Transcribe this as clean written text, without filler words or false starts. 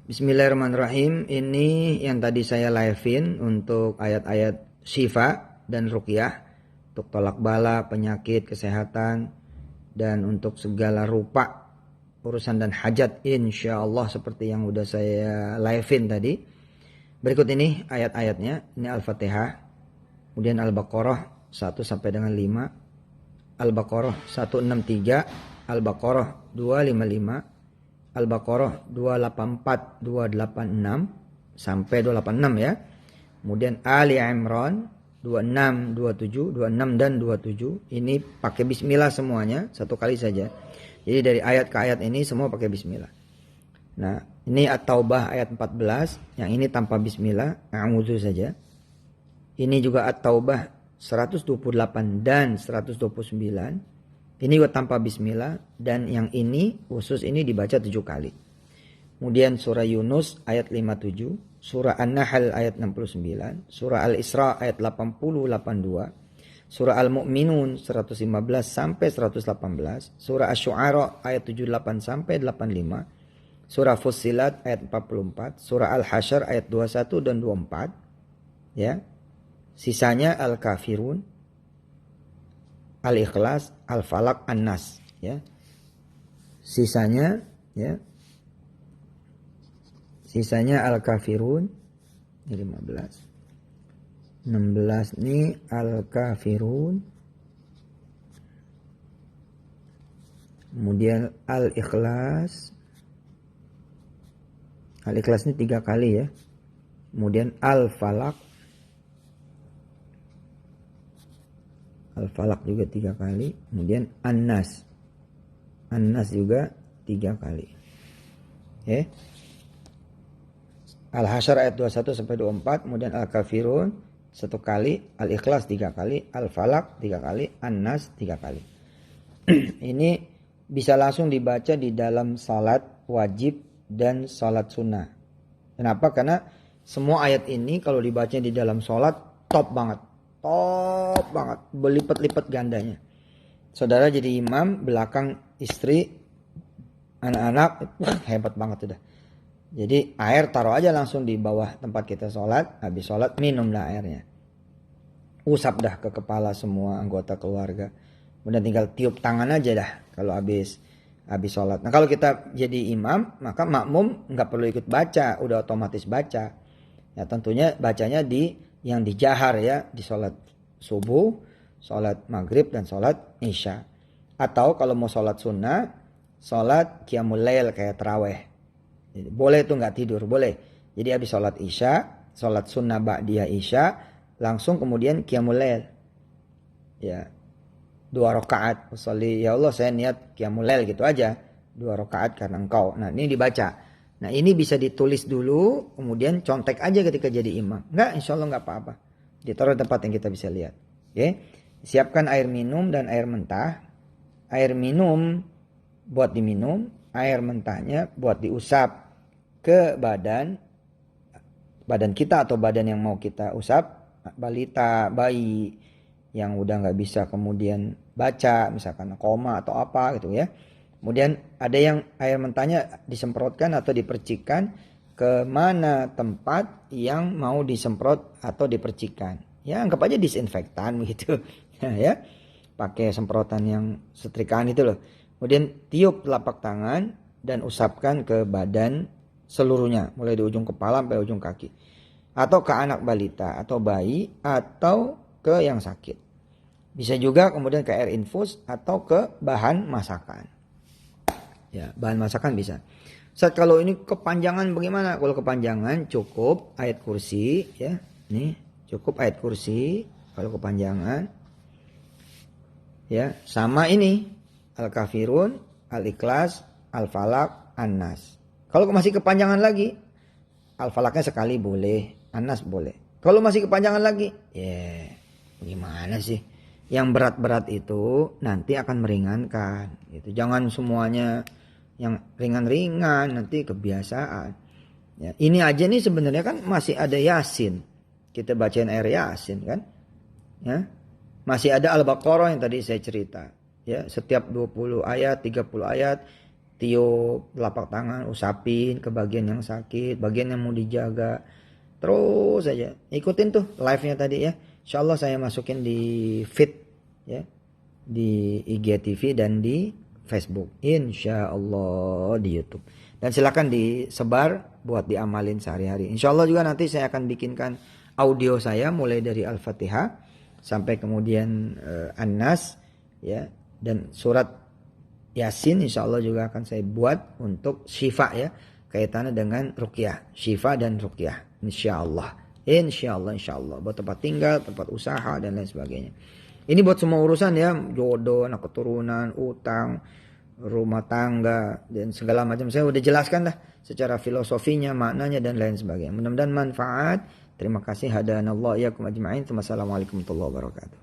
Bismillahirrahmanirrahim. Ini yang tadi saya live-in untuk ayat-ayat syifa dan ruqyah, untuk tolak bala, penyakit, kesehatan, dan untuk segala rupa urusan dan hajat insyaallah seperti yang udah saya live-in tadi. Berikut ini ayat-ayatnya. Ini Al-Fatihah, kemudian Al-Baqarah 1 sampai dengan 5, Al-Baqarah 163, Al-Baqarah 255, Al-Baqarah 284, 286 sampai 286 ya. Kemudian Ali Imran 26, 27, 26 dan 27. Ini pakai bismillah semuanya, satu kali saja. Jadi dari ayat ke ayat ini semua pakai bismillah. Nah, ini At-Taubah ayat 14, yang ini tanpa bismillah, a'udzu saja. Ini juga At-Taubah 128 dan 129. Ini juga tanpa bismillah, dan yang ini khusus ini dibaca 7 kali. Kemudian surah Yunus ayat 57, surah An-Nahl ayat 69, surah Al-Isra ayat 80 82, surah Al-Mu'minun 115 sampai 118, surah Asy-Syu'ara ayat 78 sampai 85, surah Fussilat ayat 44, surah Al-Hasyr ayat 21 dan 24, ya. Sisanya Al-Kafirun, Al-Ikhlas, Al-Falaq, An-Nas, ya. Sisanya ya. Sisanya Al-Kafirun 15. 16 nih Al-Kafirun. Kemudian Al-Ikhlas. Al-Ikhlas ini 3 kali ya. Kemudian Al-Falaq. Al-Falaq juga 3 kali. Kemudian An-Nas. An-Nas juga 3 kali. Ya. Al-Hasyr ayat 21 sampai 24. Kemudian Al-Kafirun 1 kali. Al-Ikhlas 3 kali. Al-Falaq 3 kali. An-Nas 3 kali. Ini bisa langsung dibaca di dalam salat wajib dan salat sunnah. Kenapa? Karena semua ayat ini kalau dibaca di dalam salat top banget. Top banget, berlipat-lipat gandanya. Saudara jadi imam, belakang istri, anak-anak, hebat banget udah. Jadi air taruh aja langsung di bawah tempat kita sholat. Habis sholat minumlah airnya. Usap dah ke kepala semua anggota keluarga. Kemudian tinggal tiup tangan aja dah kalau habis sholat. Nah kalau kita jadi imam, maka makmum nggak perlu ikut baca, udah otomatis baca. Ya tentunya bacanya yang dijahar ya, di sholat subuh, sholat maghrib dan sholat isya. Atau kalau mau sholat sunnah, sholat qiyamul lail kayak taraweh. Jadi, boleh tuh nggak tidur, boleh. Jadi habis sholat isya, sholat sunnah ba'diyah isya, langsung kemudian qiyamul lail. Ya, 2 rakaat. Usolli, ya Allah saya niat qiyamul lail gitu aja. 2 rakaat karena engkau. Nah ini dibaca. Nah ini bisa ditulis dulu, kemudian contek aja ketika jadi imam. Enggak, insya Allah enggak apa-apa. Ditaruh tempat yang kita bisa lihat. Oke. Siapkan air minum dan air mentah. Air minum buat diminum, air mentahnya buat diusap ke badan kita atau badan yang mau kita usap. Balita, bayi yang udah nggak bisa kemudian baca, misalkan koma atau apa gitu ya. Kemudian ada yang air mentahnya disemprotkan atau dipercikkan ke mana tempat yang mau disemprot atau dipercikkan. Ya anggap aja disinfektan gitu. Ya. Pakai semprotan yang setrikaan itu loh. Kemudian tiup telapak tangan dan usapkan ke badan seluruhnya. Mulai di ujung kepala sampai ujung kaki. Atau ke anak balita atau bayi atau ke yang sakit. Bisa juga kemudian ke air infus atau ke bahan masakan. Ya, bahan masakan bisa. Saat kalau ini kepanjangan bagaimana? Kalau kepanjangan cukup ayat kursi ya. Nih, cukup ayat kursi kalau kepanjangan. Ya, sama ini Al-Kafirun, Al-Ikhlas, Al-Falaq, An-Nas. Kalau masih kepanjangan lagi, Al-Falaqnya sekali boleh, An-Nas boleh. Kalau masih kepanjangan lagi, ya gimana sih? Yang berat-berat itu nanti akan meringankan gitu. Jangan semuanya yang ringan-ringan, nanti kebiasaan. Ya, ini aja nih sebenarnya kan masih ada Yasin. Kita bacain air Yasin kan. Ya. Masih ada Al-Baqarah yang tadi saya cerita. Ya, setiap 20 ayat, 30 ayat tiup telapak tangan, usapin ke bagian yang sakit, bagian yang mau dijaga. Terus aja ikutin tuh live-nya tadi ya. Insyaallah saya masukin di feed ya, di IGTV dan di Facebook, insyaallah di YouTube. Dan silakan disebar buat diamalin sehari-hari. Insyaallah juga nanti saya akan bikinkan audio saya mulai dari Al-Fatihah sampai kemudian An-Nas ya, dan surat Yasin insyaallah juga akan saya buat untuk syifa ya, kaitannya dengan ruqyah, syifa dan ruqyah insyaallah. Insyaallah buat tempat tinggal, tempat usaha dan lain sebagainya. Ini buat semua urusan ya, jodoh, anak keturunan, utang, rumah tangga dan segala macam. Saya udah jelaskan dah secara filosofinya, maknanya dan lain sebagainya. Mudah-mudahan manfaat. Terima kasih, hadanallahu iyyakum ajma'in. Wassalamualaikum warahmatullahi wabarakatuh.